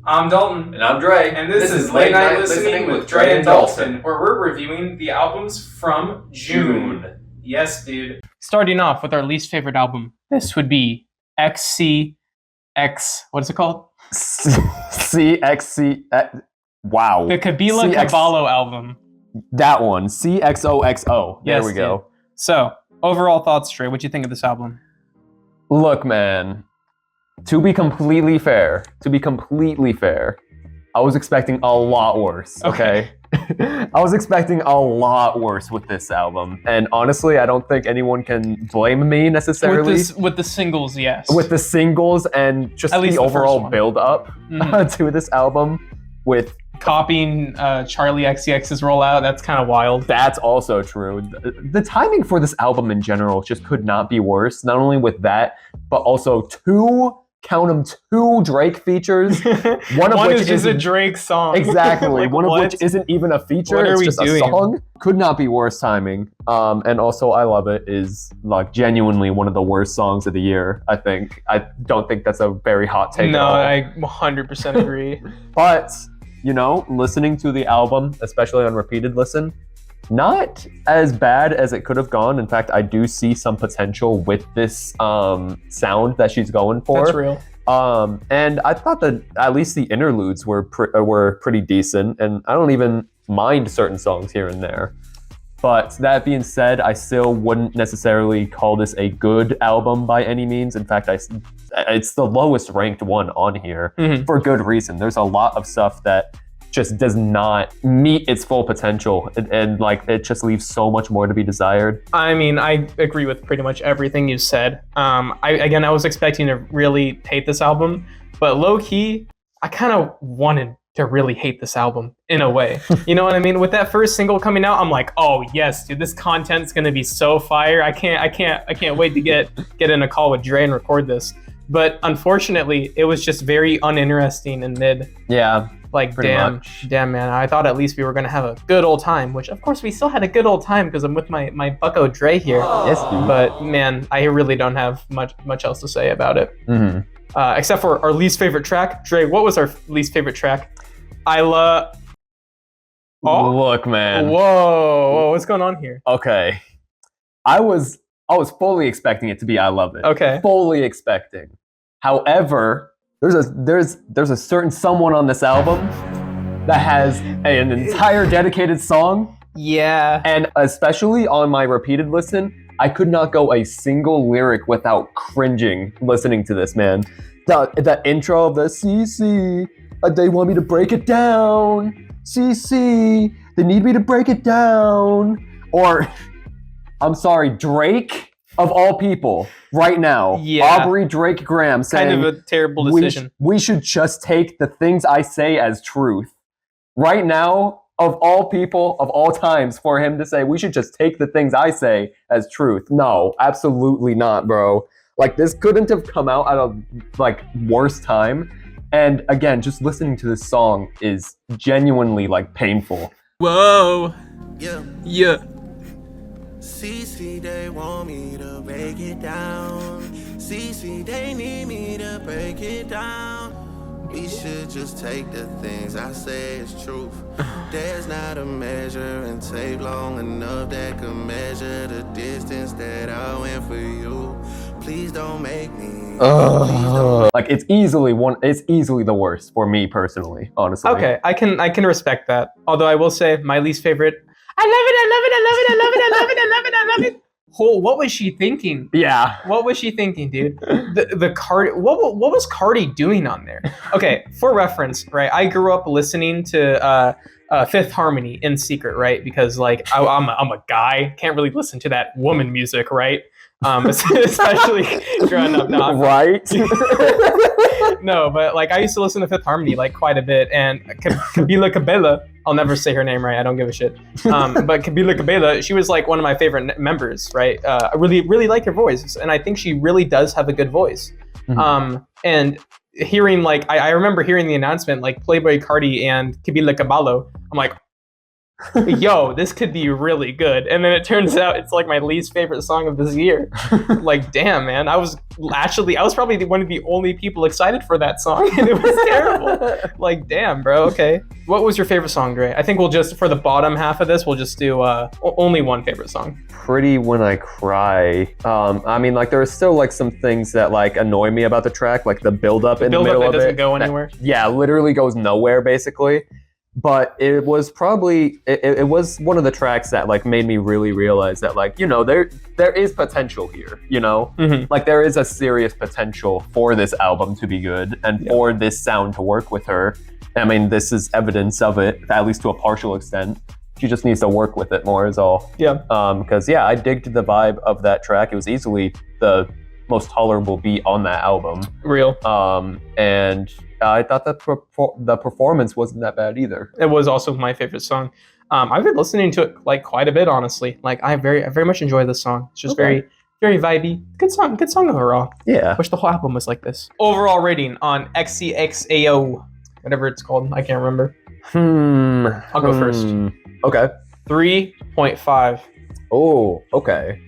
I'm Dalton. And I'm Dre. And this is Late Night Listening with Dre and Dalton, where we're reviewing the albums from June. Yes, dude. Starting off with our least favorite album, this would be XCX. What is it called? CXC. Wow. The Kabila Caballo album. That one. CXOXO. There Yes, we go. dude. So, overall thoughts, Dre. What'd you think of this album? Look, man. To be completely fair, I was expecting a lot worse, okay? I was expecting a lot worse with this album. And honestly, I don't think anyone can blame me necessarily. With the singles, yes. With the singles and just At least the the first overall one. build-up to this album with... Copying Charli XCX's rollout, that's kind of wild. That's also true. The timing for this album in general just could not be worse. Not only with that, but also two Drake features. One of which is just a Drake song. Exactly. Like, one of what? which isn't even a feature. What are it's we just doing? a song. Could not be worse timing. And also, I Love It is like genuinely one of the worst songs of the year, I think. I don't think that's a very hot take No, at all. I 100% agree. But, you know, listening to the album, especially on repeated listen, not as bad as it could have gone. In fact, I do see some potential with this sound that she's going for. That's real. And I thought that at least the interludes were pretty decent, and I don't even mind certain songs here and there. But that being said, I still wouldn't necessarily call this a good album by any means. In fact, it's the lowest ranked one on here for good reason. There's a lot of stuff that just does not meet its full potential, and like it just leaves so much more to be desired. I mean, I agree with pretty much everything you said. I was expecting to really hate this album, but low key, I kind of wanted to really hate this album in a way. You know what I mean? With that first single coming out, I'm like, oh yes, dude, this content's gonna be so fire. I can't wait to get in a call with Dre and record this. But unfortunately, it was just very uninteresting and mid. Yeah. Like, pretty much. damn, man. I thought at least we were going to have a good old time, which, of course, we still had a good old time because I'm with my bucko Dre here. Yes, dude. But, man, I really don't have much else to say about it. Except for our least favorite track. Dre, what was our least favorite track? Oh? Look, man. Whoa, what's going on here? Okay. I was fully expecting it to be I Love It. Okay. Fully expecting. However, there's a certain someone on this album that has an entire dedicated song. Yeah. And especially on my repeated listen, I could not go a single lyric without cringing listening to this, man. The intro of the CC, they want me to break it down. CC, they need me to break it down. Or, I'm sorry, Drake, of all people, right now, Aubrey Drake Graham saying, kind of a terrible decision. We should just take the things I say as truth. Right now, of all people, of all times, for him to say, we should just take the things I say as truth. No, absolutely not, bro. Like, this couldn't have come out at a, like, worse time. And again, just listening to this song is genuinely, like, painful. Whoa. Yeah. CC, they want me to break it down. CC, they need me to break it down. We should just take the things I say as truth. There's not a measure and tape long enough that could measure the distance that I went for you. Please don't make me. Like, it's easily the worst for me personally, honestly. Okay, I can respect that. Although I will say my least favorite. I love it. What was she thinking? Yeah. What was she thinking, dude? The Cardi. What was Cardi doing on there? Okay, for reference, right? I grew up listening to Fifth Harmony in secret, right? Because like I'm a guy, can't really listen to that woman music, right? Especially growing up. No, right? No, but like I used to listen to Fifth Harmony like quite a bit, and Camila Cabello, I'll never say her name right, I don't give a shit. But Camila Cabello, she was like one of my favorite members, right? I really like her voice, and I think she really does have a good voice. And hearing like I remember hearing the announcement like Playboy Cardi and Camila Cabello, I'm like, yo, this could be really good. And then it turns out it's like my least favorite song of this year. Like, damn, man. I was probably one of the only people excited for that song, and it was terrible. Like, damn, bro. Okay. What was your favorite song, Dre? I think we'll just, for the bottom half of this, we'll just do only one favorite song. Pretty When I Cry. I mean, like, there are still like some things that like annoy me about the track, like the build-up in the middle of it. Doesn't go anywhere. Yeah, literally goes nowhere, basically. But it was probably it was one of the tracks that like made me really realize that like, you know, there is potential here, you know? Like there is a serious potential for this album to be good and for this sound to work with her. I mean, this is evidence of it, at least to a partial extent. She just needs to work with it more is all. Yeah. Because I digged the vibe of that track. It was easily the most tolerable beat on that album. Real. And I thought that the performance wasn't that bad either. It was also my favorite song. I've been listening to it like quite a bit, honestly. Like I very much enjoy this song. It's just very vibey. Good song overall. Yeah. Wish the whole album was like this. Overall rating on XCXAO, whatever it's called. I can't remember. I'll go first. Okay. 3.5. Oh, okay.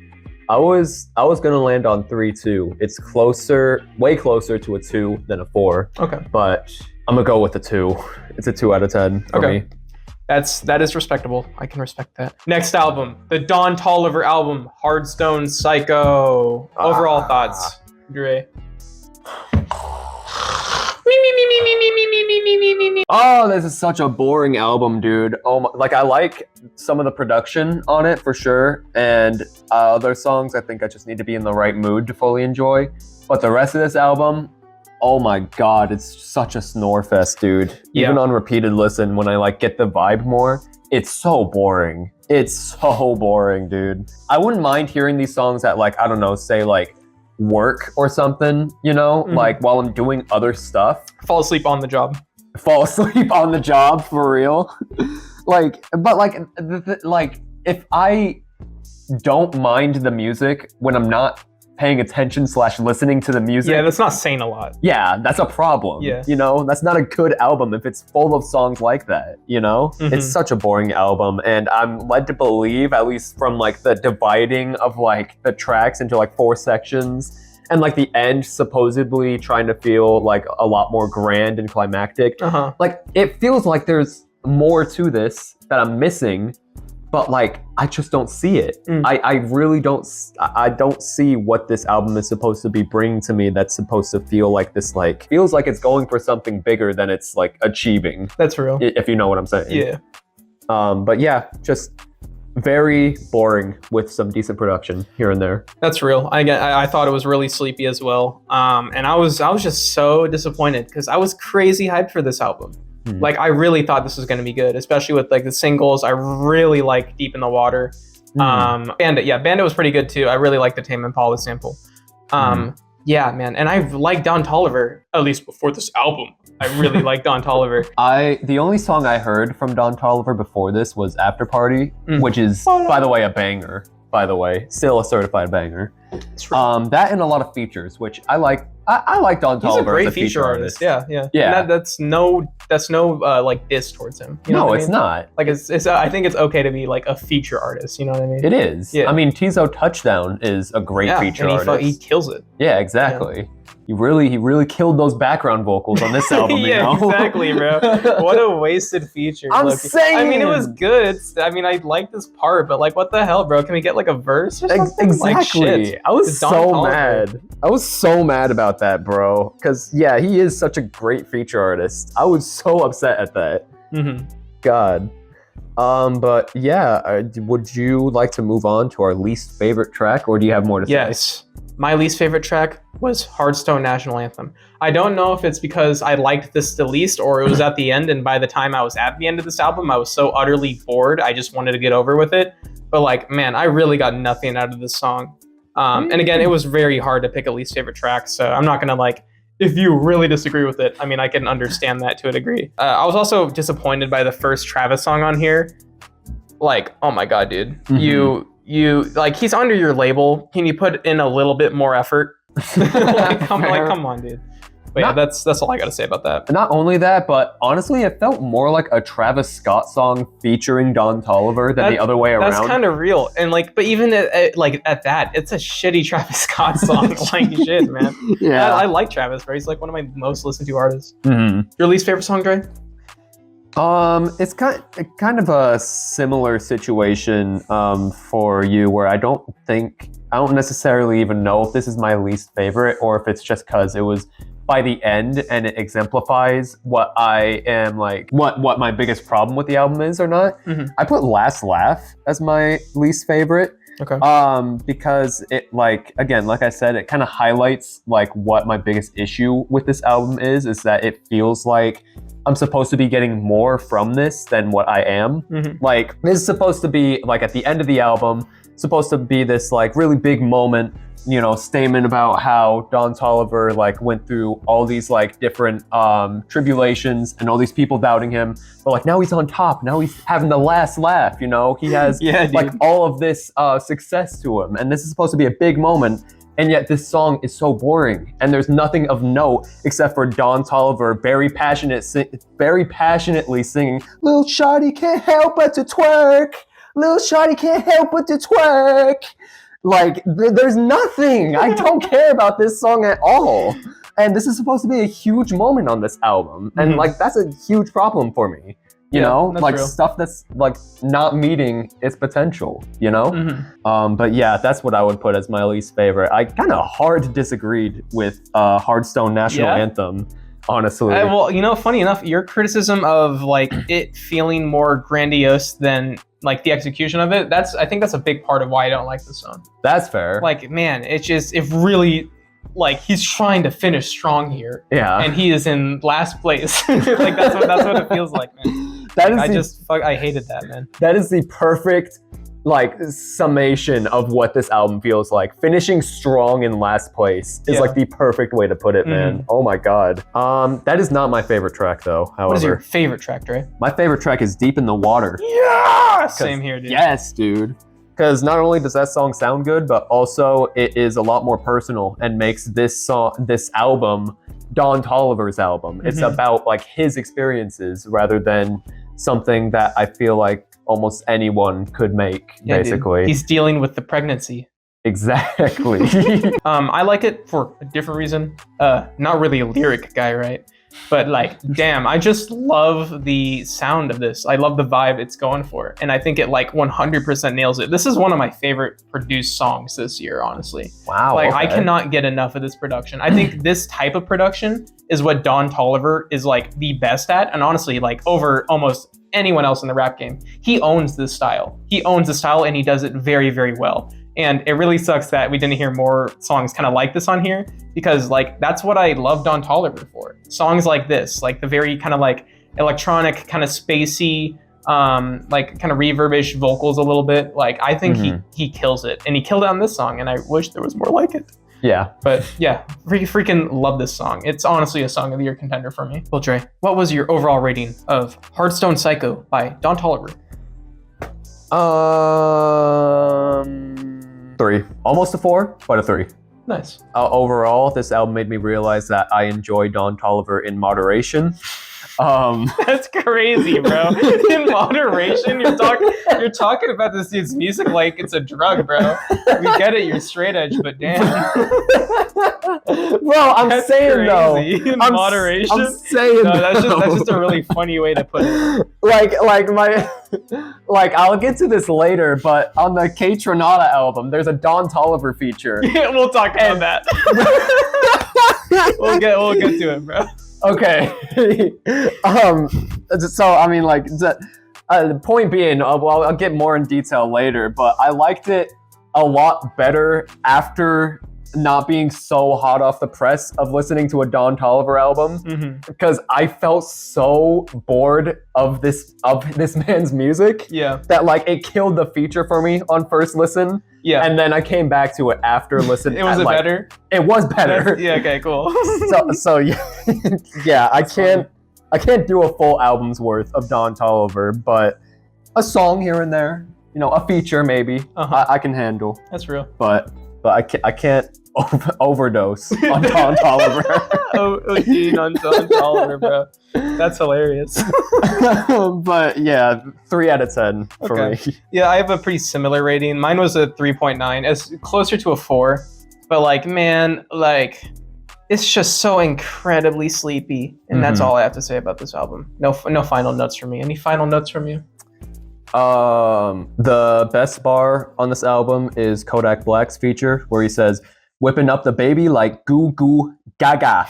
I was gonna land on 3 too. It's way closer to a 2 than a 4. Okay. But I'm gonna go with a 2. It's a 2 out of 10 for me. That is respectable. I can respect that. Next album, the Don Toliver album, Hardstone Psycho. Overall thoughts, Dre. Oh, this is such a boring album, dude. Oh my, like I like some of the production on it for sure, and other songs I think I just need to be in the right mood to fully enjoy. But the rest of this album, oh my god, it's such a snore fest, dude. Yeah. Even on repeated listen, when I like get the vibe more, it's so boring. It's so boring, dude. I wouldn't mind hearing these songs at like, I don't know, say like work or something, you know, like while I'm doing other stuff. Fall asleep on the job. Fall asleep on the job, for real. Like, but like, like if I don't mind the music when I'm not paying attention / listening to the music. Yeah, that's not saying a lot. Yeah, that's a problem. Yeah. You know, that's not a good album if it's full of songs like that, you know? It's such a boring album, and I'm led to believe, at least from like the dividing of like the tracks into like 4 sections, and like the end supposedly trying to feel like a lot more grand and climactic. Like, it feels like there's more to this that I'm missing, but like I just don't see it. I really don't. I don't see what this album is supposed to be bringing to me. That's supposed to feel like this. Like feels like it's going for something bigger than it's like achieving. That's real. If you know what I'm saying. Yeah. But yeah, just very boring with some decent production here and there. That's real. I thought it was really sleepy as well. And I was just so disappointed because I was crazy hyped for this album. Like I really thought this was going to be good, especially with like the singles. I really like Deep in the Water. Bandit was pretty good too. I really like the Tame Impala sample. Yeah, man. And I've liked Don Toliver, at least before this album. I really like Don Toliver. The only song I heard from Don Toliver before this was After Party, which is, by the way, a banger. By the way, still a certified banger. That and a lot of features, which I like. I like Don Toliver. He's a great as a feature artist. Yeah. And that's no like diss towards him. You know no, what I it's mean? not. Like it's I think it's okay to be like a feature artist. You know what I mean? It is. Yeah. I mean, Tizo Touchdown is a great feature and artist. He kills it. Yeah, exactly. He really killed those background vocals on this album. Yeah, you know? Exactly, bro. What a wasted feature. I'm saying. I mean, it was good. I mean, I like this part, but like, what the hell, bro? Can we get like a verse or something? Exactly. Like, shit. I was so mad. I was so mad about that, bro. Because yeah, he is such a great feature artist. I was so upset at that. God. But yeah, would you like to move on to our least favorite track, or do you have more to say? Yes. My least favorite track was Hardstone National Anthem. I don't know if it's because I liked this the least or it was at the end, and by the time I was at the end of this album, I was so utterly bored, I just wanted to get over with it. But like, man, I really got nothing out of this song. And again, it was very hard to pick a least favorite track, so I'm not gonna like, if you really disagree with it, I mean, I can understand that to a degree. I was also disappointed by the first Travis song on here. Like, oh my God, dude. You like, he's under your label. Can you put in a little bit more effort? Come on, dude. But yeah, that's all I gotta say about that. Not only that, but honestly, it felt more like a Travis Scott song featuring Don Toliver than the other way around. That's kind of real, and like, but even at that, it's a shitty Travis Scott song. Like shit, man. Yeah, I like Travis, bro. He's like one of my most listened to artists. Mm-hmm. Your least favorite song, Dre? It's kind of a similar situation for you, where I don't necessarily even know if this is my least favorite or if it's just because it was by the end and it exemplifies what I am like, what my biggest problem with the album is or not. Mm-hmm. I put Last Laugh as my least favorite. Okay. Because it, like, again, like I said, it kind of highlights like what my biggest issue with this album is that it feels like I'm supposed to be getting more from this than what I am. Mm-hmm. Like, this is supposed to be like at the end of the album, supposed to be this like really big moment, you know, statement about how Don Toliver like went through all these like different tribulations and all these people doubting him, but like now he's on top, now he's having the last laugh, you know, he has like all of this success to him, and this is supposed to be a big moment. And yet this song is so boring, and there's nothing of note except for Don Toliver very passionately singing, "Little shawty can't help but to twerk. Little shawty can't help but to twerk." Like, there's nothing. I don't care about this song at all. And this is supposed to be a huge moment on this album, and like that's a huge problem for me. You know, like real. Stuff that's like not meeting its potential, you know? But yeah, that's what I would put as my least favorite. I kind of hard disagreed with Hardstone National Anthem, honestly. Well, you know, funny enough, your criticism of like it feeling more grandiose than like the execution of it, I think that's a big part of why I don't like this song. That's fair. Like, man, it really, like, he's trying to finish strong here. Yeah. And he is in last place. Like, that's what it feels like, man. I hated that, man. That is the perfect like summation of what this album feels like. Finishing strong in last place is like the perfect way to put it, man. Oh my god. That is not my favorite track though, however. What is your favorite track, Dre? My favorite track is Deep in the Water. Yeah! Same here, dude. Yes, dude. Because not only does that song sound good, but also it is a lot more personal and makes this album Don Toliver's album. It's about like his experiences rather than something that I feel like almost anyone could make, basically. Dude. He's dealing with the pregnancy. Exactly. I like it for a different reason. Not really a lyric guy, right? But like, damn, I just love the sound of this. I love the vibe it's going for. And I think it like 100% nails it. This is one of my favorite produced songs this year, honestly. Wow. Like, I cannot get enough of this production. I think this type of production is what Don Toliver is like the best at. And honestly, like over almost anyone else in the rap game, he owns this style. He owns the style and he does it very, very well. And it really sucks that we didn't hear more songs kind of like this on here, because like that's what I love Don Toliver for. Songs like this, like the very kind of like electronic, kind of spacey, like kind of reverbish vocals a little bit. Like I think he kills it, and he killed it on this song, and I wish there was more like it. Yeah. But yeah, freaking love this song. It's honestly a song of the year contender for me. Well, Dre, what was your overall rating of Hardstone Psycho by Don Toliver? 3. Almost a 4, but a 3. Nice. Overall, this album made me realize that I enjoy Don Toliver in moderation. That's crazy, bro. In moderation, you're talking about this dude's music like it's a drug, bro. We get it, you're straight edge, but damn. Bro, I'm saying crazy. though. In moderation. I'm saying no, that's just a really funny way to put it. Like I'll get to this later, but on the K Tronada album, there's a Don Toliver feature. We'll talk about that. We'll get to it, bro. Okay. So I mean, like, the point being, well, I'll get more in detail later, but I liked it a lot better after not being so hot off the press of listening to a Don Toliver album, because I felt so bored of this man's music that like it killed the feature for me on first listen. Yeah. And then I came back to it after listening. Was it better? It was better. Yeah, okay, cool. so yeah, I can't do a full album's worth of Don Toliver, but a song here and there, you know, a feature maybe, I can handle. That's real. But I can't overdose on Don Toliver. OD on Don Toliver, bro. That's hilarious. But yeah, 3 out of 10 for me. Yeah, I have a pretty similar rating. Mine was a 3.9. It's closer to a 4. But like, man, like, it's just so incredibly sleepy. And that's all I have to say about this album. No final notes from me. Any final notes from you? The best bar on this album is Kodak Black's feature, where he says, "Whipping up the baby like goo goo gaga.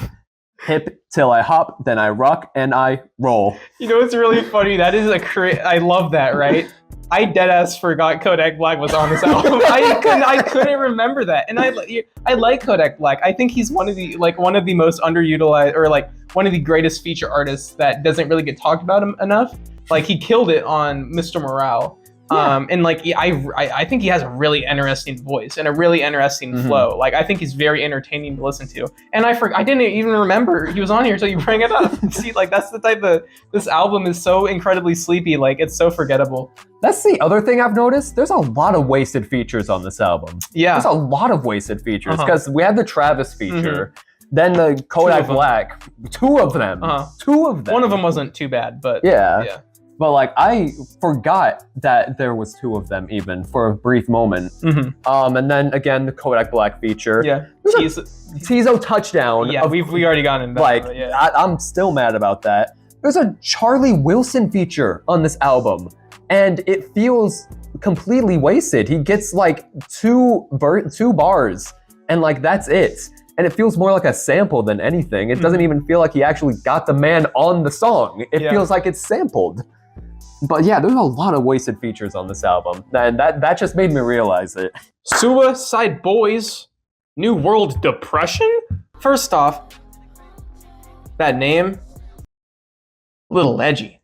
Hip till I hop, then I rock and I roll." You know what's really funny? That is I love that, right? I deadass forgot Kodak Black was on this album. I couldn't remember that, and I like Kodak Black. I think he's one of the most underutilized, or like one of the greatest feature artists that doesn't really get talked about him enough. Like, he killed it on Mr. Morale. And like, I think he has a really interesting voice and a really interesting flow. Like, I think he's very entertaining to listen to. And I didn't even remember he was on here until you bring it up. See, like, that's the type of, this album is so incredibly sleepy. Like, it's so forgettable. That's the other thing I've noticed. There's a lot of wasted features on this album. Yeah. There's a lot of wasted features, because we had the Travis feature, then the Kodak Black, 2 of them. 2 of them. One of them wasn't too bad, but yeah. But like, I forgot that there was 2 of them even for a brief moment. And then again, the Kodak Black feature. Yeah. Tizo touchdown. Yeah, we already got into that. Like, yeah. I'm still mad about that. There's a Charli Wilson feature on this album, and it feels completely wasted. He gets like 2 bars, and like, that's it. And it feels more like a sample than anything. It doesn't even feel like he actually got the man on the song. It feels like it's sampled. But yeah, there's a lot of wasted features on this album, and that just made me realize it. uicideBoy's New World Depression? First off, that name, a little edgy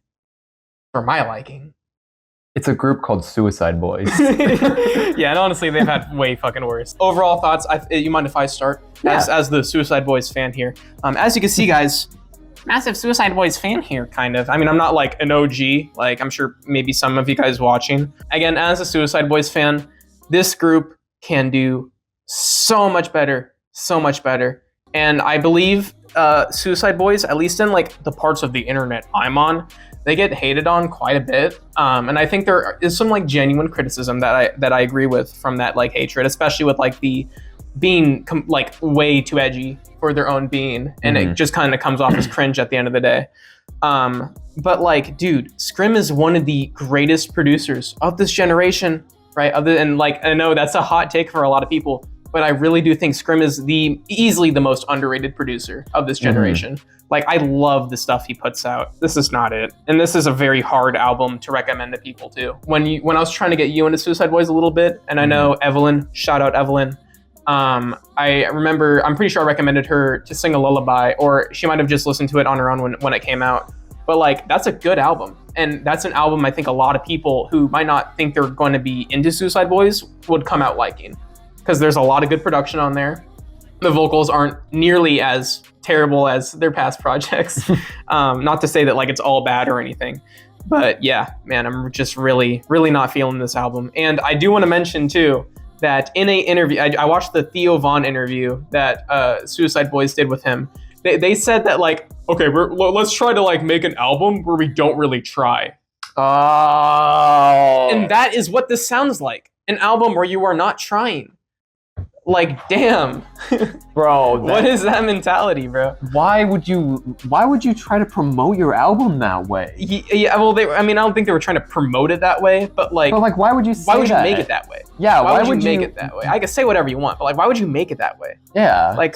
for my liking. It's a group called Suicide Boys. Yeah, and honestly, they've had way fucking worse. Overall thoughts, you mind if I start? As the Suicide Boys fan here. As you can see, guys, massive Suicide Boys fan here, kind of. I mean, I'm not like an OG, like I'm sure maybe some of you guys watching. Again, as a Suicide Boys fan, this group can do so much better. And I believe Suicide Boys, at least in like the parts of the internet I'm on, they get hated on quite a bit. And I think there is some like genuine criticism that I agree with from that like hatred, especially with like the being like way too edgy for their own being, and it just kind of comes off as cringe at the end of the day. But like, dude, Scrim is one of the greatest producers of this generation, right? Other than like, I know that's a hot take for a lot of people, but I really do think Scrim is easily the most underrated producer of this generation. Like, I love the stuff he puts out. This is not it. And this is a very hard album to recommend to people too. When I was trying to get you into Suicide Boys a little bit, and I know Evelyn, shout out Evelyn, I remember, I'm pretty sure I recommended her to sing a lullaby, or she might have just listened to it on her own when it came out. But like, that's a good album. And that's an album I think a lot of people who might not think they're going to be into Suicide Boys would come out liking. Because there's a lot of good production on there. The vocals aren't nearly as terrible as their past projects. Not to say that like it's all bad or anything. But yeah, man, I'm just really, really not feeling this album. And I do want to mention too, that in a interview, I watched the Theo Von interview that Suicide Boys did with him. They said that like, okay, let's try to like make an album where we don't really try. Oh. And that is what this sounds like. An album where you are not trying. Like, damn. Bro. What is that mentality, bro? Why would you try to promote your album that way? Yeah, well, I don't think they were trying to promote it that way, but like, why would you say why would you that? make it that way? Yeah, why would you make it that way? I can say whatever you want, but like, why would you make it that way? Yeah. Like,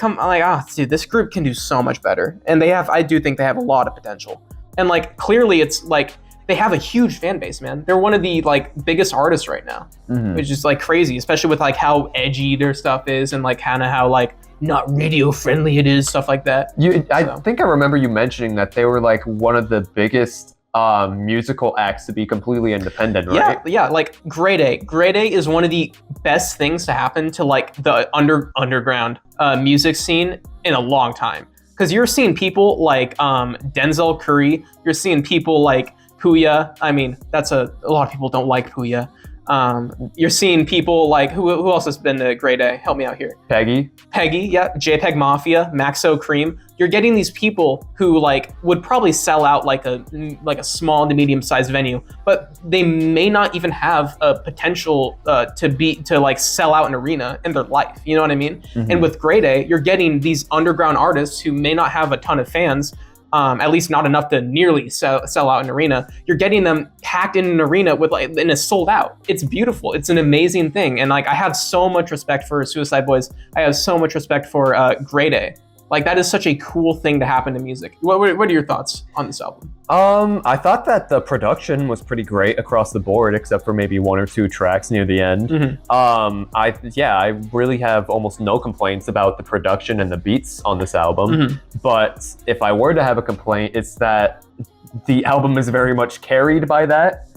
dude, this group can do so much better. And I do think they have a lot of potential. And like, clearly it's like, they have a huge fan base, man. They're one of the like biggest artists right now, which is like crazy, especially with like how edgy their stuff is and like kind of how like not radio friendly it is, stuff like that. I think I remember you mentioning that they were like one of the biggest musical acts to be completely independent, right? Yeah, like Grade A. Grade A is one of the best things to happen to like the underground music scene in a long time. Because you're seeing people like Denzel Curry, you're seeing people like Puya. I mean, that's a lot of people don't like Puya. You're seeing people like who else has been to Grade A? Help me out here. Peggy. Yeah, JPEG Mafia, Maxo Cream. You're getting these people who like would probably sell out like a small to medium sized venue, but they may not even have a potential to like sell out an arena in their life. You know what I mean? Mm-hmm. And with Grade A, you're getting these underground artists who may not have a ton of fans. At least not enough to nearly sell out an arena. You're getting them packed in an arena with like, and it's sold out. It's beautiful. It's an amazing thing. And like, I have so much respect for Suicide Boys. I have so much respect for Grade A. Like that is such a cool thing to happen to music. What are your thoughts on this album? I thought that the production was pretty great across the board, except for maybe 1 or 2 tracks near the end. Mm-hmm. I really have almost no complaints about the production and the beats on this album. Mm-hmm. But if I were to have a complaint, it's that the album is very much carried by that,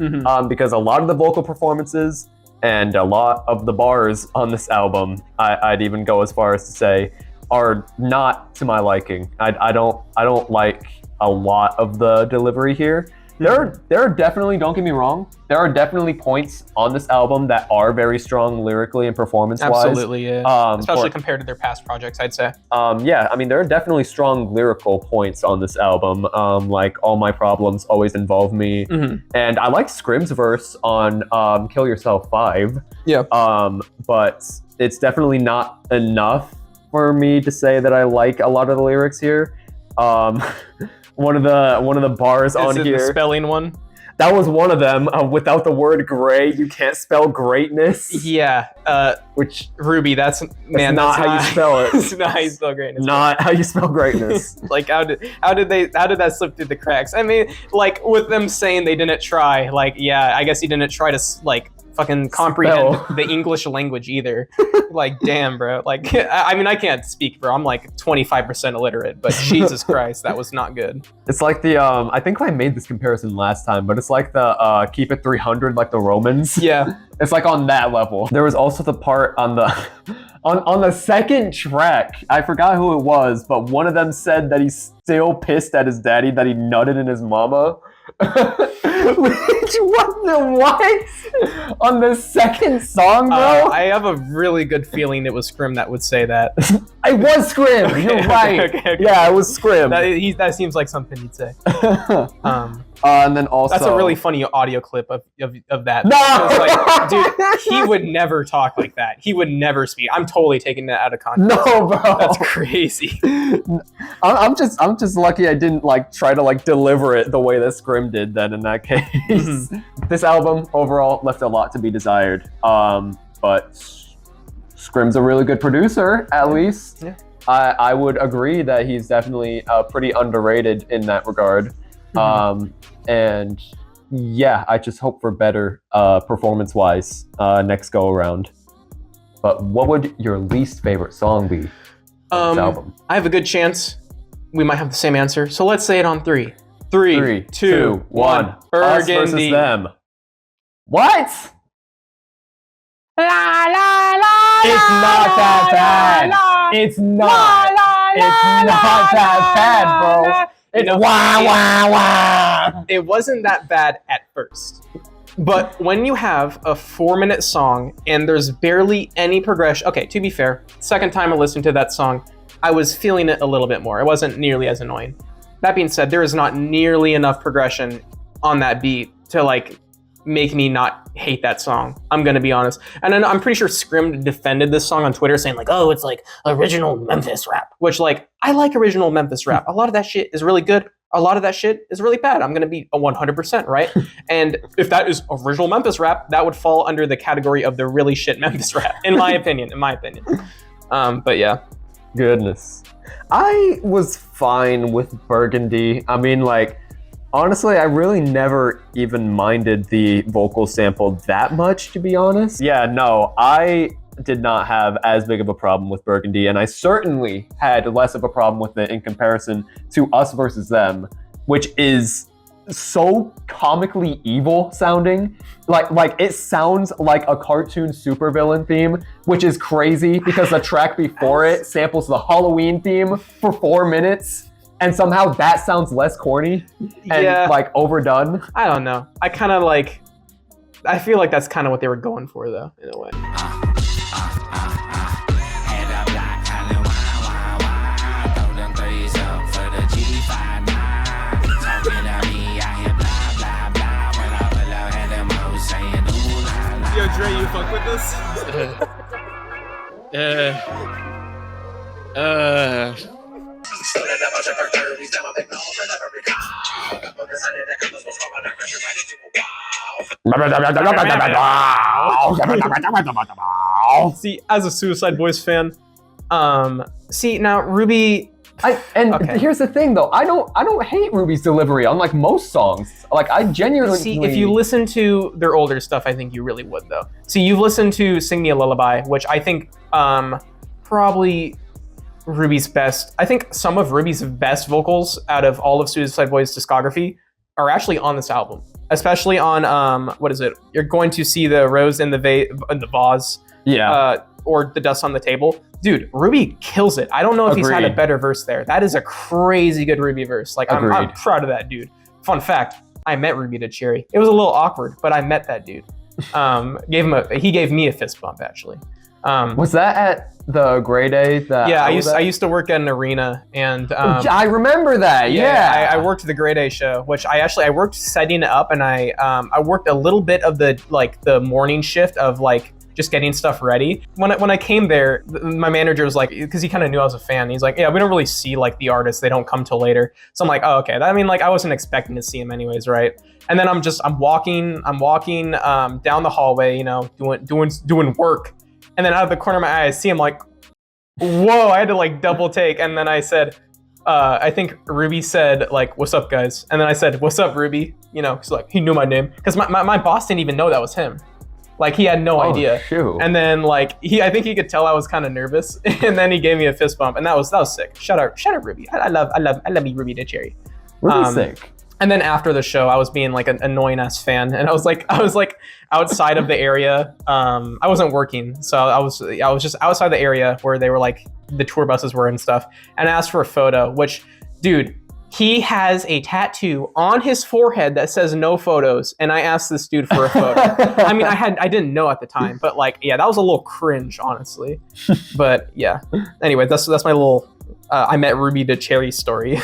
because a lot of the vocal performances and a lot of the bars on this album, I'd even go as far as to say, are not to my liking. I don't like a lot of the delivery here. There are definitely, don't get me wrong, there are definitely points on this album that are very strong lyrically and performance-wise. Absolutely, yeah. Especially compared to their past projects, I'd say. Yeah, I mean, there are definitely strong lyrical points on this album, like All My Problems Always Involve Me. And I like Scrim's verse on Kill Yourself 5. Yeah. But it's definitely not enough for me to say that I like a lot of the lyrics here. One of the bars on here. The spelling one? That was one of them. Without the word gray, you can't spell greatness. Yeah. Which Ruby, that's not how you spell it. It's not how you spell greatness. Not how you spell greatness. Like how did that slip through the cracks? I mean, like with them saying they didn't try. Like, yeah, I guess he didn't try to like fucking comprehend the English language either. Like, damn, bro. Like, I mean, I can't speak, bro. I'm like 25% illiterate, but Jesus Christ, that was not good. It's like the, I think I made this comparison last time, but it's like the keep it 300 like the Romans. Yeah. It's like on that level. There was also the part on the, on the second track, I forgot who it was, but one of them said that he's still pissed at his daddy that he nutted in his mama. What? On the second song, bro? I have a really good feeling it was Scrim that would say that. It was Scrim. Okay, You're right. okay. Yeah, it was Scrim. That seems like something he'd say. And then also, that's a really funny audio clip of that. No, like, dude, he would never talk like that. He would never speak. I'm totally taking that out of context. No, bro, that's crazy. I'm just lucky I didn't like try to like deliver it the way that Scrim did. Then in that case, this album overall left a lot to be desired. But Scrim's a really good producer, at least. Yeah. I would agree that he's definitely pretty underrated in that regard. And yeah, I just hope for better performance-wise next go around. But what would your least favorite song be on this album? I have a good chance we might have the same answer. So let's say it on 3. 3, 2, 1. Burgundy. Us versus them. What? La la la. It's not that bad. It's not. It's not that bad, bro. It's wah, wah, wah. It wasn't that bad at first. But when you have a 4-minute song and there's barely any progression, okay, to be fair, second time I listened to that song, I was feeling it a little bit more. It wasn't nearly as annoying. That being said, there is not nearly enough progression on that beat to like make me not hate that song. I'm gonna be honest. And then I'm pretty sure Scrim defended this song on Twitter saying like, oh, it's like original Memphis rap, which like, I like original Memphis rap. A lot of that shit is really good. A lot of that shit is really bad. I'm gonna be a 100%, right? And if that is original Memphis rap, that would fall under the category of the really shit Memphis rap, in my opinion, But yeah. Goodness. I was fine with Burgundy. I mean, like, honestly, I really never even minded the vocal sample that much, to be honest. Yeah, no, I did not have as big of a problem with Burgundy, and I certainly had less of a problem with it in comparison to Us versus Them, which is so comically evil sounding. Like it sounds like a cartoon supervillain theme, which is crazy because the track before it samples the Halloween theme for 4 minutes. And somehow that sounds less corny and like overdone. I don't know. I kind of like, I feel like that's kind of what they were going for, though, in a way. Yo, Dre, you fuck with this? See, as a Suicide Boys fan, see now Ruby. Here's the thing though, I don't hate Ruby's delivery on like most songs. Like I genuinely see if you listen to their older stuff, I think you really would though. See, you've listened to "Sing Me a Lullaby," which I think probably Ruby's best. I think some of Ruby's best vocals out of all of Suicide Boys' discography are actually on this album, especially on what is it? You're going to see the rose in the vase, or the dust on the table. Dude, Ruby kills it. I don't know if he's had a better verse there. That is a crazy good Ruby verse. Like I'm proud of that dude. Fun fact: I met Ruby to Cherry. It was a little awkward, but I met that dude. He gave me a fist bump actually. Was that at the Grey Day? I used to work at an arena, and I remember that. Yeah, I worked the Grey Day show, which I worked setting it up, and I worked a little bit of the morning shift of like just getting stuff ready. When I came there, my manager was like, because he kind of knew I was a fan. He's like, yeah, we don't really see like the artists; they don't come till later. So I'm like, oh, okay. I mean, like I wasn't expecting to see him anyways, right? And then I'm walking down the hallway, you know, doing work. And then out of the corner of my eye, I see him like, whoa, I had to like double take. And then I said, I think Ruby said like, what's up guys? And then I said, what's up Ruby? You know, cause like he knew my name. Cause my boss didn't even know that was him. Like he had no idea. Shoot. And then like I think he could tell I was kind of nervous. And then he gave me a fist bump and that was sick. Shout out Ruby. I love you, Ruby to Cherry. Ruby's sick. And then after the show, I was being like an annoying ass fan, and I was like outside of the area. I wasn't working, so I was just outside the area where they were like the tour buses were and stuff. And I asked for a photo, which, dude, he has a tattoo on his forehead that says no photos, and I asked this dude for a photo. I mean, I didn't know at the time, but like, yeah, that was a little cringe, honestly. But yeah, anyway, that's my little. I met Ruby to Cherry story.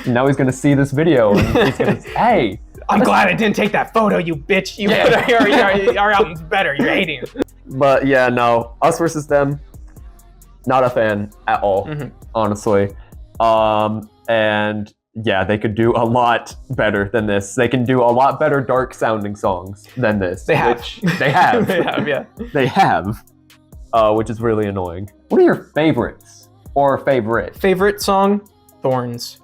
Now he's gonna see this video and he's gonna say, hey, I'm glad I didn't take that photo, you bitch. Our album's better. You're hating it. But yeah, no, Us versus Them, not a fan at all, honestly. And yeah, they could do a lot better than this. They can do a lot better dark sounding songs than this. They have. They have. They have, yeah. They have, which is really annoying. What are your favorites? Or favorite? Favorite song? Thorns.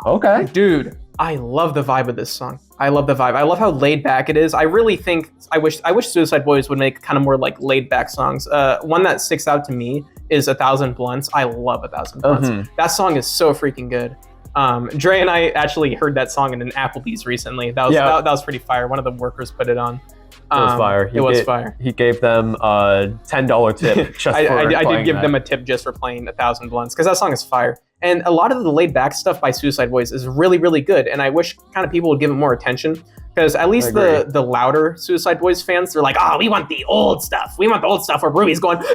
Okay. Dude, I love the vibe of this song. I love the vibe. I love how laid back it is. I really think, I wish Suicide Boys would make kind of more like laid back songs. One that sticks out to me is 1,000 Blunts. I love 1,000 Blunts. That song is so freaking good. Dre and I actually heard that song in an Applebee's recently. That was pretty fire. One of the workers put it on. It was fire. It was fire. He gave them a $10 tip just I did give them a tip just for playing 1,000 Blunts because that song is fire. And a lot of the laid back stuff by Suicide Boys is really, really good. And I wish kind of people would give it more attention because at least the louder Suicide Boys fans, they're like, we want the old stuff. We want the old stuff where Ruby's going, and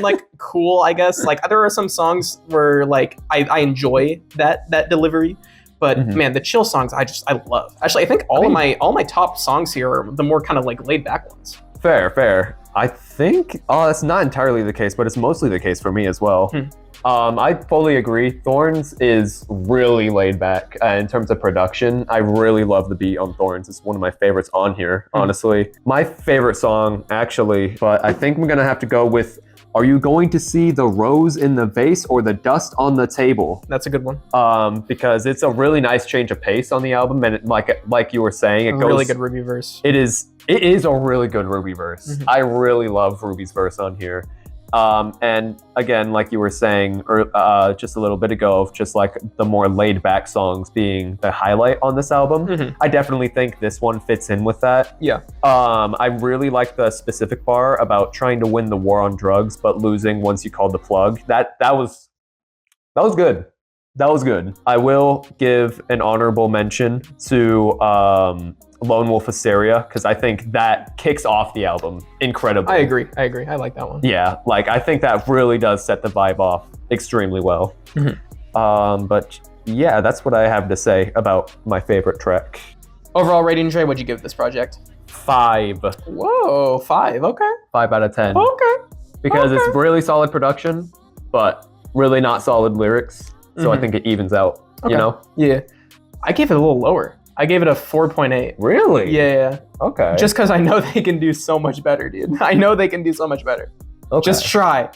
like cool, I guess. Like there are some songs where like I enjoy that delivery. But man, the chill songs I love. Actually, I think all my top songs here are the more kind of like laid back ones. Fair. I think that's not entirely the case, but it's mostly the case for me as well. I fully agree. Thorns is really laid back in terms of production. I really love the beat on Thorns. It's one of my favorites on here, honestly. My favorite song, actually, but I think I'm gonna have to go with Are You Going to See the Rose in the Vase or the Dust on the Table? That's a good one. Because it's a really nice change of pace on the album, and like you were saying, it goes really good Ruby verse. It is a really good Ruby verse. I really love Ruby's verse on here. And again, like you were saying just a little bit ago, of just like the more laid back songs being the highlight on this album. I definitely think this one fits in with that. Yeah. I really like the specific bar about trying to win the war on drugs, but losing once you called the plug. That was good. That was good. I will give an honorable mention to Lone Wolf Assyria, because I think that kicks off the album incredibly. I agree. I like that one. Yeah, like I think that really does set the vibe off extremely well. But yeah, that's what I have to say about my favorite track. Overall rating, Dre, what'd you give this project? 5. Whoa, 5. Okay. 5 out of 10. Okay. Because Okay. it's really solid production, but really not solid lyrics. So I think it evens out, you know? Yeah. I gave it a little lower. I gave it a 4.8. Really? Yeah. Okay. Just because I know they can do so much better, dude. I know they can do so much better. Okay. Just try.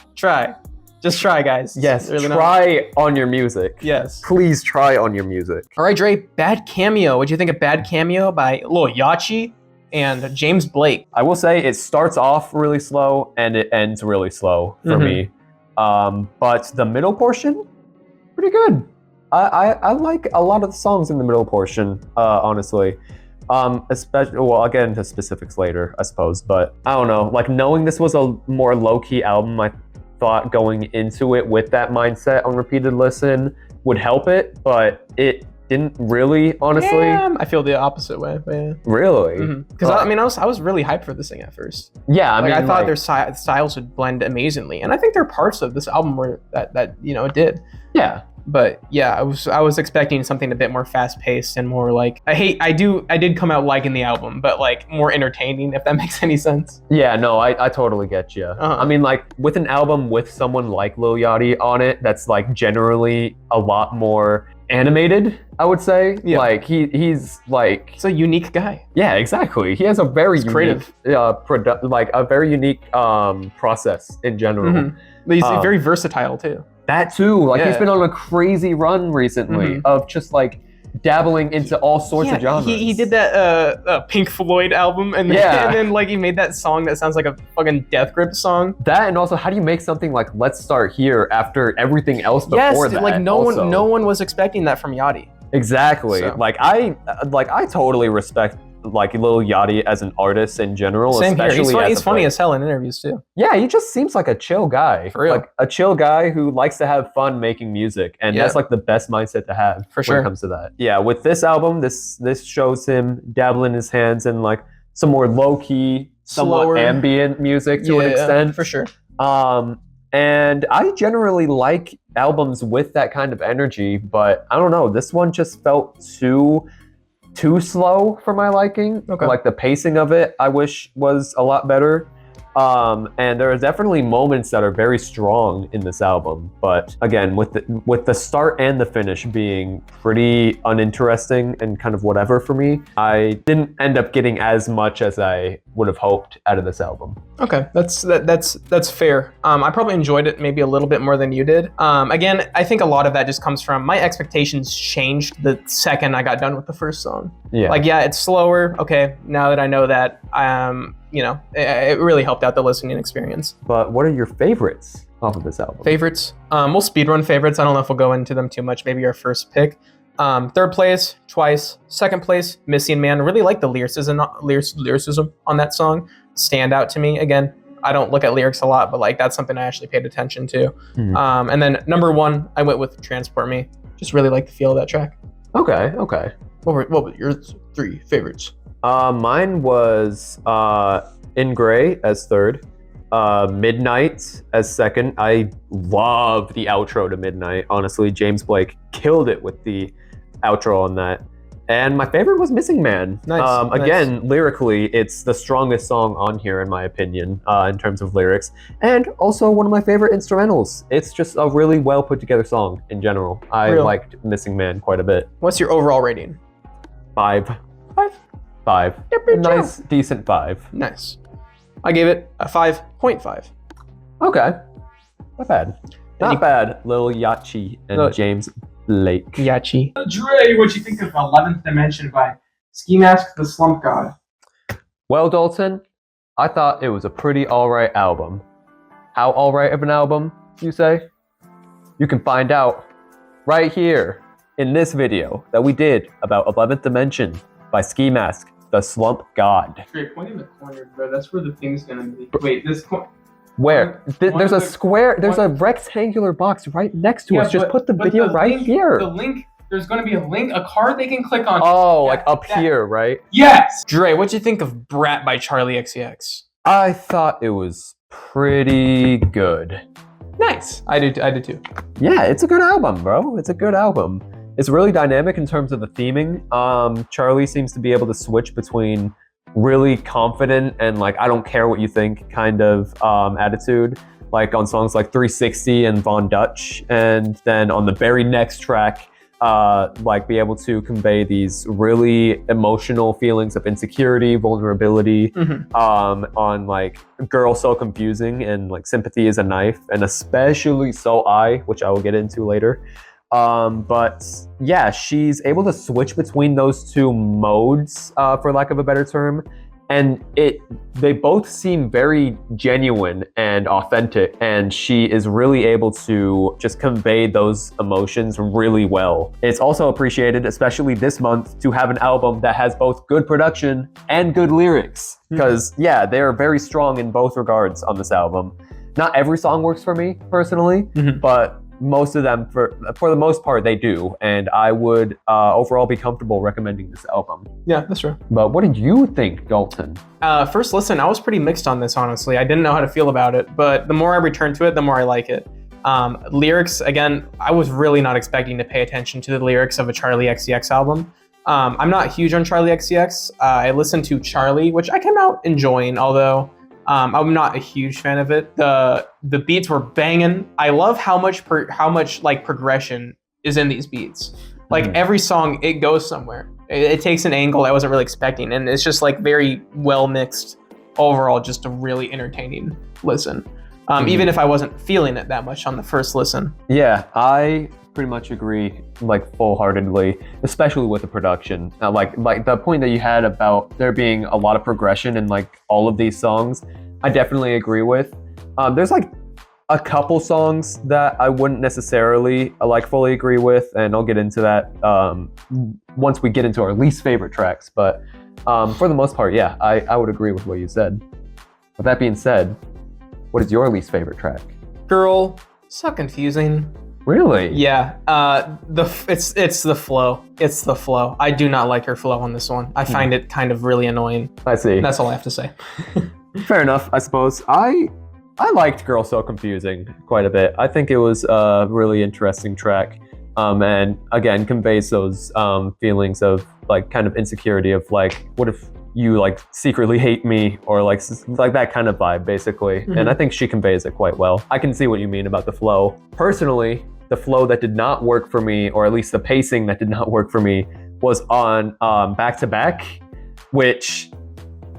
Just try, guys. Yes, Really try on your music. Yes. Please try on your music. All right, Dre, Bad Cameo. What'd you think of Bad Cameo by Lil Yachty and James Blake? I will say it starts off really slow and it ends really slow for me. But the middle portion, pretty good. I like a lot of the songs in the middle portion, honestly. Especially, well, I'll get into specifics later, I suppose. But I don't know, like knowing this was a more low-key album, I thought going into it with that mindset on repeated listen would help it, but it didn't really, honestly. Yeah, I feel the opposite way. But yeah. Really? Because I mean, I was really hyped for this thing at first. Yeah, I Like, mean, I thought their styles would blend amazingly, and I think there are parts of this album where that you know it did. yeah. But yeah, I was expecting something a bit more fast paced and more like I did come out liking the album, but like more entertaining, if that makes any sense. Yeah, no, I totally get you. I mean, like with an album with someone like Lil Yachty on it, that's like generally a lot more animated, I would say. Yeah. Like he's like, It's a unique guy. yeah, exactly. He has a very unique, creative. like a very unique process in general. He's very versatile too. That too, like he's Yeah. been on a crazy run recently of just like dabbling into all sorts of genres. He did that Pink Floyd album, and then, Yeah. and then like he made that song that sounds like a fucking Death Grip song. That, and also how do you make something like Let's Start Here after everything else before Yes, that? like no one was expecting that from Yachty. Exactly. So. Like I totally respect like Lil Yachty as an artist in general. Same here. Especially He's funny as hell in interviews too. Yeah, he just seems like a chill guy. For real. Like a chill guy who likes to have fun making music, and Yeah. that's like the best mindset to have For when sure. it comes to that. Yeah, with this album, this shows him dabbling his hands in like some more low key, somewhat Slower. ambient music to an extent. for sure. And I generally like albums with that kind of energy, but I don't know, this one just felt too slow for my liking. Okay. Like the pacing of it, I wish was a lot better. And there are definitely moments that are very strong in this album, but again, with the start and the finish being pretty uninteresting and kind of whatever for me, I didn't end up getting as much as I would have hoped out of this album. Okay, that's fair. I probably enjoyed it maybe a little bit more than you did. Again, I think a lot of that just comes from my expectations changed the second I got done with the first song. Yeah. Like, yeah, it's slower. Okay, now that I know that, you know, it really helped out the listening experience. But what are your favorites off of this album? Favorites? We'll speedrun favorites. I don't know if we'll go into them too much. Maybe our first pick. Third place, Twice. Second place, Missing Man. Really like the lyricism on that song. Stand out to me. Again, I don't look at lyrics a lot, but like that's something I actually paid attention to. And then number one, I went with Transport Me. Just really like the feel of that track. Okay. What were your three favorites? Mine was In Gray as third, Midnight as second. I love the outro to Midnight. Honestly, James Blake killed it with the outro on that. And my favorite was Missing Man. Nice. Again, lyrically, it's the strongest song on here in my opinion, in terms of lyrics. And also one of my favorite instrumentals. It's just a really well put together song in general. I liked Missing Man quite a bit. What's your overall rating? 5. 5. Nice, decent 5. Nice. I gave it a 5.5. Okay. Not bad. Not you- bad. Lil Yachty and James Blake. Yachty. Dre, what you think of 11th Dimension by Ski Mask the Slump God? Well, Dalton, I thought it was a pretty alright album. How alright of an album, you say? You can find out right here in this video that we did about 11th Dimension by Ski Mask the Slump God. Dre, point in the corner, bro. That's where the thing's gonna be. Wait, this corner. Where? There's a of the- square, there's a one- rectangular box right next to Yeah, us. Just but- put the but video right link, here. The link, there's going to be a link, a card they can click on. Oh, Yeah, like up that- here, right? Yes. Dre, what'd you think of Brat by Charli XCX? I thought it was pretty good. Nice. I did too. Yeah, it's a good album, bro. It's a good album. It's really dynamic in terms of the theming. Charli seems to be able to switch between really confident and like I don't care what you think kind of attitude, like on songs like 360 and Von Dutch, and then on the very next track, like be able to convey these really emotional feelings of insecurity, vulnerability, on like Girl So Confusing and like Sympathy Is a Knife, and especially So I, which I will get into later. But yeah, she's able to switch between those two modes, for lack of a better term, and they both seem very genuine and authentic, and she is really able to just convey those emotions really well. It's also appreciated, especially this month, to have an album that has both good production and good lyrics, because yeah, they are very strong in both regards on this album. Not every song works for me personally, but most of them, for the most part, they do, and I would overall be comfortable recommending this album. Yeah, that's true. But what did you think, Dalton? First listen, I was pretty mixed on this, honestly. I didn't know how to feel about it, but the more I return to it, the more I like it. Lyrics, again, I was really not expecting to pay attention to the lyrics of a Charli XCX album. I'm not huge on Charli XCX. I listened to Charli, which I came out enjoying, although I'm not a huge fan of it. The beats were banging. I love how much like progression is in these beats. Like every song, it goes somewhere. It takes an angle I wasn't really expecting, and it's just like very well mixed. Overall, just a really entertaining listen. Even if I wasn't feeling it that much on the first listen. Yeah, I pretty much agree, like full-heartedly, especially with the production. Like the point that you had about there being a lot of progression in like all of these songs, I definitely agree with. There's like a couple songs that I wouldn't necessarily like fully agree with, and I'll get into that once we get into our least favorite tracks. But for the most part, yeah, I would agree with what you said. With that being said, what is your least favorite track? Girl, so confusing. Really? Yeah, it's the flow. It's the flow. I do not like her flow on this one. I find it kind of really annoying. I see. That's all I have to say. Fair enough, I suppose. I liked Girl So Confusing quite a bit. I think it was a really interesting track, and again conveys those feelings of like kind of insecurity of like, what if you like secretly hate me, or like that kind of vibe basically. And I think she conveys it quite well. I can see what you mean about the flow. Personally, the flow that did not work for me, or at least the pacing that did not work for me, was on Back to Back, which,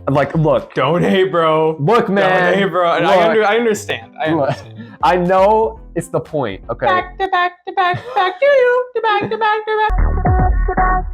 like, look. Don't hate, bro. Look, man. Don't hate, bro. And Look. I understand. I understand. I know it's the point, okay? Back to back to back to you. To back to back to back.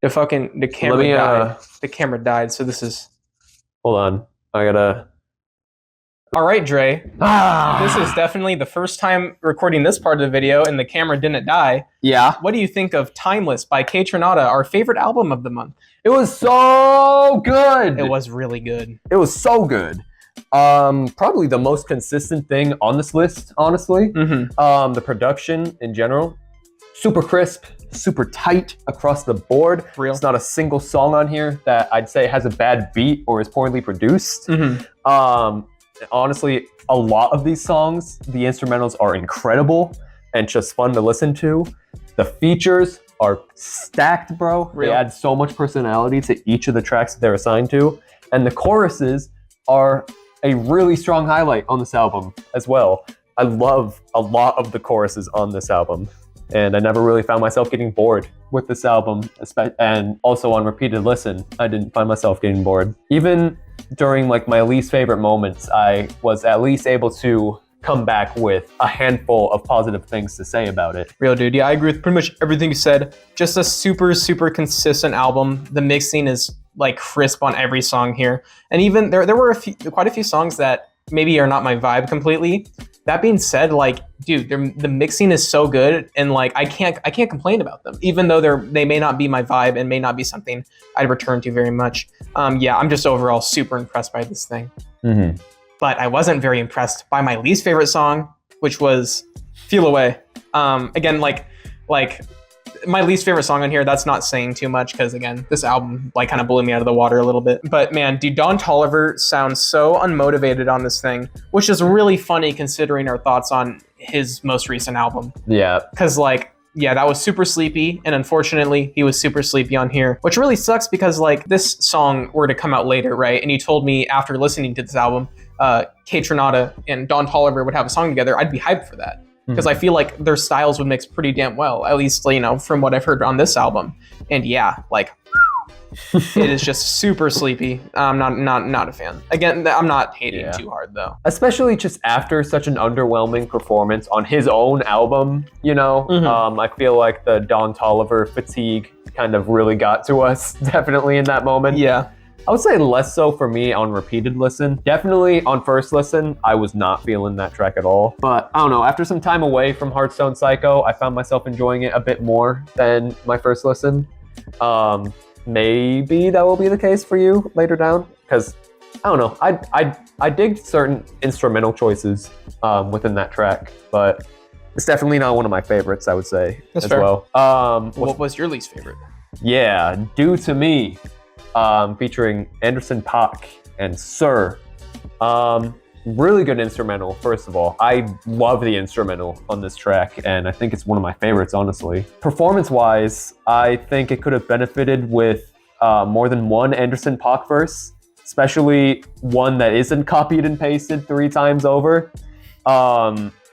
The camera died. The camera died, so this is... Hold on. I gotta... All right, Dre. This is definitely the first time recording this part of the video and the camera didn't die. Yeah. What do you think of Timeless by Kaytranada, our favorite album of the month? It was so good. It was really good. It was so good. Probably the most consistent thing on this list, honestly. The production in general, super crisp, super tight across the board. Real. It's not a single song on here that I'd say has a bad beat or is poorly produced. Honestly, a lot of these songs, the instrumentals are incredible and just fun to listen to. The features are stacked, bro. Real. They add so much personality to each of the tracks that they're assigned to. And the choruses are a really strong highlight on this album as well. I love a lot of the choruses on this album. And I never really found myself getting bored with this album. And also on repeated listen, I didn't find myself getting bored. Even during like my least favorite moments, I was at least able to come back with a handful of positive things to say about it. Real, dude. Yeah, I agree with pretty much everything you said. Just a super, super consistent album. The mixing is like crisp on every song here. And even there were quite a few songs that maybe are not my vibe completely. That being said, like, dude, the mixing is so good, and like I can't complain about them, even though they may not be my vibe and may not be something I'd return to very much. Yeah, I'm just overall super impressed by this thing. But I wasn't very impressed by my least favorite song, which was "Feel Away." Again, like my least favorite song on here, that's not saying too much because, again, this album like kind of blew me out of the water a little bit. But man, dude, Don Toliver sounds so unmotivated on this thing, which is really funny considering our thoughts on his most recent album. Yeah. Because like, yeah, that was super sleepy, and unfortunately, he was super sleepy on here, which really sucks because like this song were to come out later, right? And you told me after listening to this album, Kaytranada and Don Toliver would have a song together, I'd be hyped for that. Because I feel like their styles would mix pretty damn well, at least, you know, from what I've heard on this album. And yeah, like, it is just super sleepy. I'm not a fan. Again, I'm not hating too hard, though. Especially just after such an underwhelming performance on his own album, you know? I feel like the Don Toliver fatigue kind of really got to us, definitely in that moment. Yeah. I would say less so for me on repeated listen. Definitely on first listen, I was not feeling that track at all. But I don't know, after some time away from Hardstone Psycho, I found myself enjoying it a bit more than my first listen. Maybe that will be the case for you later down, because I don't know, I dig certain instrumental choices within that track, but it's definitely not one of my favorites, I would say. That's as fair. Well. What was your least favorite? Yeah, Due to Me. Featuring Anderson .Paak and Sir. Really good instrumental, first of all. I love the instrumental on this track, and I think it's one of my favorites, honestly. Performance-wise, I think it could have benefited with more than one Anderson .Paak verse, especially one that isn't copied and pasted 3 times over.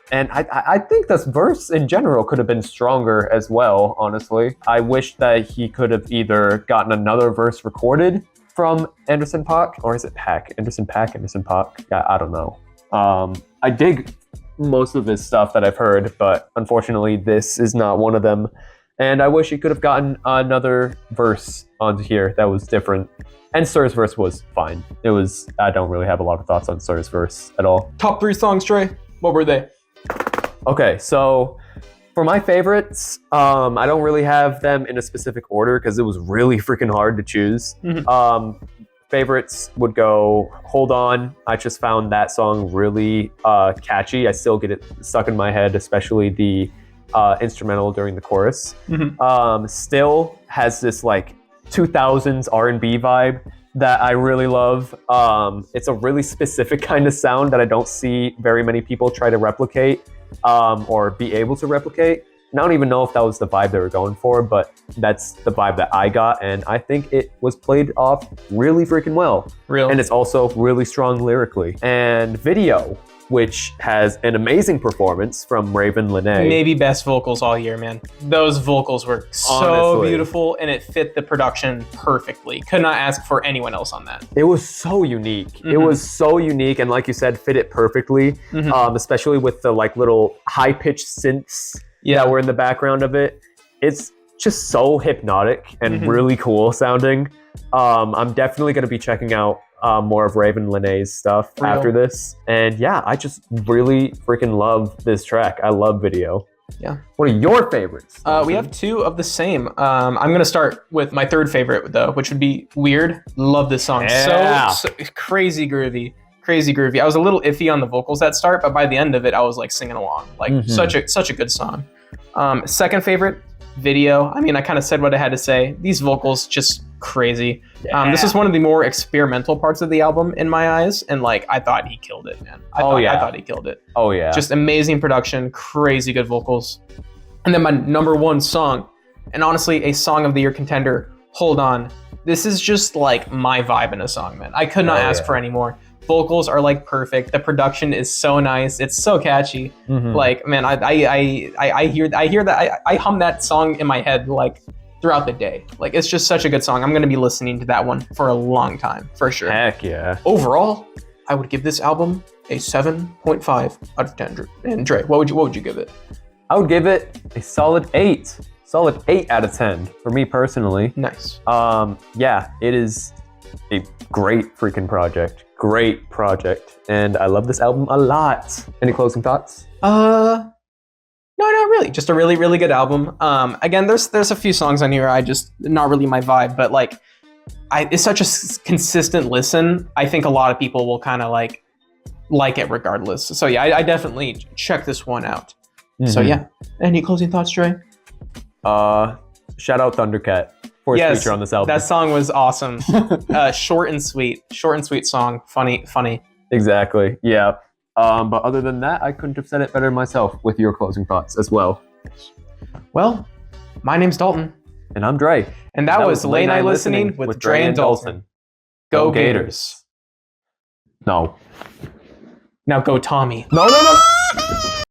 And I think this verse in general could have been stronger as well, honestly. I wish that he could have either gotten another verse recorded from Anderson .Paak, or is it Paak? Anderson .Paak? Yeah, I don't know. I dig most of his stuff that I've heard, but unfortunately this is not one of them. And I wish he could have gotten another verse onto here that was different. And Sir's verse was fine. I don't really have a lot of thoughts on Sir's verse at all. Top 3 songs, Trey. What were they? Okay, so for my favorites, I don't really have them in a specific order because it was really freaking hard to choose. Favorites would go Hold On. I just found that song really catchy. I still get it stuck in my head, especially the instrumental during the chorus. Still has this like 2000s R&B vibe that I really love. It's a really specific kind of sound that I don't see very many people try to replicate or be able to replicate. And I don't even know if that was the vibe they were going for, but that's the vibe that I got, and I think it was played off really freaking well. Real. And it's also really strong lyrically. And Video, which has an amazing performance from Raven Lene. Maybe best vocals all year, man. Those vocals were so Honestly. beautiful, and it fit the production perfectly. Could not ask for anyone else on that. It was so unique. It was so unique, and like you said, fit it perfectly. Especially with the like little high-pitched synths that were in the background of it. It's just so hypnotic and really cool sounding. I'm definitely going to be checking out more of Raven Lenae's stuff after this. And yeah, I just really freaking love this track. I love Video. Yeah. What are your favorites? We have two of the same. I'm going to start with my third favorite, though, which would be Weird. Love this song. Yeah. So crazy groovy. Crazy groovy. I was a little iffy on the vocals at start, but by the end of it, I was like singing along. Like such a good song. Second favorite, Video. I mean, I kind of said what I had to say. These vocals just crazy. This is one of the more experimental parts of the album in my eyes, and like I thought he killed it, man. I thought he killed it. Oh yeah. Just amazing production, crazy good vocals. And then my number one song, and honestly a song of the year contender, Hold On. This is just like my vibe in a song, man. I could not ask for any more. Vocals are like perfect. The production is so nice. It's so catchy. Like, man, I hear that. I hum that song in my head like throughout the day. Like, it's just such a good song. I'm gonna be listening to that one for a long time, for sure. Heck yeah. Overall, I would give this album a 7.5 out of 10. And Dre, what would you give it? I would give it a solid 8. Solid 8 out of 10 for me personally. Nice. Yeah, it is a great freaking project. Great project. And I love this album a lot. Any closing thoughts? No, not really. Just a really, really good album. Again, there's a few songs on here I just not really my vibe, but like, it's such a consistent listen. I think a lot of people will kind of like it regardless. So yeah, I definitely check this one out. So yeah, any closing thoughts, Dre? Shout out Thundercat. Fourth feature on this album. That song was awesome. Short and sweet song. Funny. Exactly. Yeah. But other than that, I couldn't have said it better myself with your closing thoughts as well. Well, my name's Dalton. And I'm Dre. And that was Late Night Listening with Dre and Dalton. Go Gators. No. Now go Tommy. No.